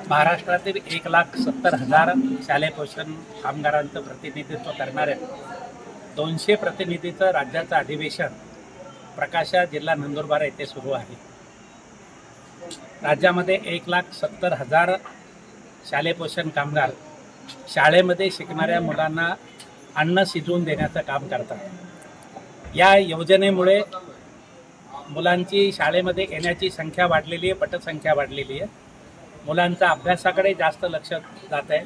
महाराष्ट्रातील 1,70,000 शालेय पोषण कामगारांचं प्रतिनिधित्व करणाऱ्या 200 प्रतिनिधीचं राज्याचं अधिवेशन प्रकाशा जिल्हा नंदुरबार येथे सुरू आहे. राज्यामध्ये 1,70,000 शालेय पोषण कामगार शाळेमध्ये शिकणाऱ्या मुलांना अन्न शिजवून देण्याचं काम करतात. या योजनेमुळे मुलांची शाळेमध्ये येण्याची संख्या वाढलेली आहे, पटसंख्या वाढलेली आहे. मुलांचा अभ्यासाकडे जास्त लक्ष जात आहे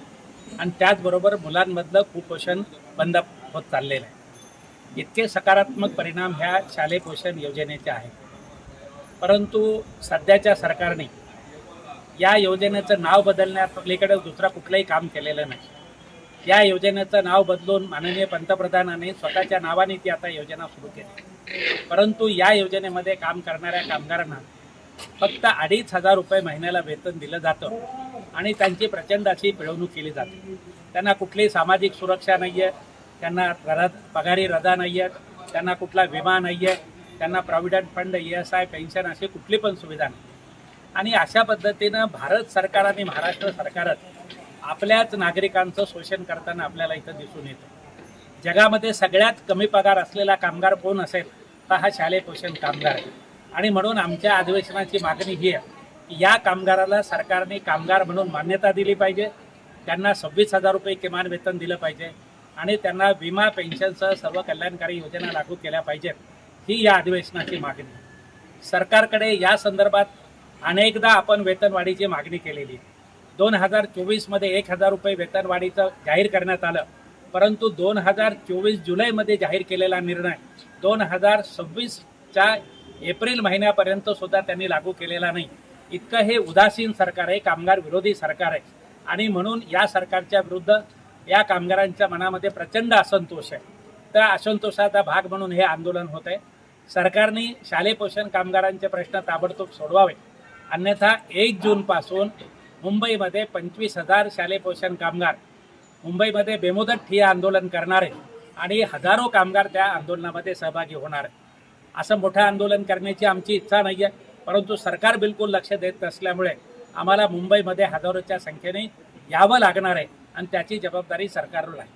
आणि त्याचबरोबर मुलांमधलं कुपोषण बंद होत चाललेलं आहे. इतके सकारात्मक परिणाम ह्या शालेय पोषण योजनेचे आहेत. परंतु सध्याच्या सरकारने या योजनेचं नाव बदलण्यापलीकडे दुसरा कुठलंही काम केलेलं नाही. या योजनेचं नाव बदलून माननीय पंतप्रधानांनी स्वतःच्या नावाने ती आता योजना सुरू केली. परंतु या योजनेमध्ये काम करणाऱ्या कामगारांना फक्त 2,500 रुपये महिन्याला वेतन दिलं जातं आणि त्यांची प्रचंड अशी पिळवणूक केली जाते. त्यांना कुठलीही सामाजिक सुरक्षा नाही आहे, त्यांना पगारी रजा नाही आहे, त्यांना कुठला विमा नाही आहे, त्यांना प्रॉव्हिडंट फंड, ESI, पेन्शन अशी कुठली पण सुविधा नाही. आणि अशा पद्धतीनं भारत सरकार आणि महाराष्ट्र सरकारच आपल्याच नागरिकांचं शोषण करताना आपल्याला इथं दिसून येतं. जगामध्ये सगळ्यात कमी पगार असलेला कामगार कोण असेल तर हा शालेय पोषण कामगार आहे. आणि म्हणून आमच्या अधिवेशनाची मागणी ही आहे की या कामगाराला सरकारने कामगार म्हणून मान्यता दिली पाहिजे, त्यांना 26,000 रुपये किमान वेतन दिलं पाहिजे आणि त्यांना विमा, पेन्शनसह सर्व कल्याणकारी योजना लागू केल्या पाहिजेत. ही या अधिवेशनाची मागणी. सरकारकडे या संदर्भात अनेकदा आपण वेतनवाढीची मागणी केलेली आहे. 2024मध्ये 1,000 रुपये वेतनवाढीचं जाहीर करण्यात आलं, परंतु 2024 जुलैमध्ये जाहीर केलेला निर्णय 2026च्या एप्रिल महिन्यापर्यंत सुद्धा त्यांनी लागू केलेला नाही. इतकं हे उदासीन सरकार आहे, कामगार विरोधी सरकार आहे. आणि म्हणून या सरकारच्या विरुद्ध या कामगारांच्या मनामध्ये प्रचंड असंतोष आहे. त्या असंतोषाचा भाग म्हणून हे आंदोलन होत आहे. सरकारने शालेय पोषण कामगारांचे प्रश्न ताबडतोब सोडवावे, अन्यथा 1 जूनपासून मुंबईमध्ये 25,000 शालेय पोषण कामगार मुंबईमध्ये बेमुदत ठिय्या आंदोलन करणार आहे आणि हजारो कामगार त्या आंदोलनामध्ये सहभागी होणार आहे. असं मोठं आंदोलन करण्याची आमची इच्छा नाही आहे, परंतु सरकार बिलकुल लक्ष देत नसल्यामुळे आम्हाला मुंबईमध्ये हजारोच्या संख्येने यावं लागणार आहे आणि त्याची जबाबदारी सरकारवर आहे.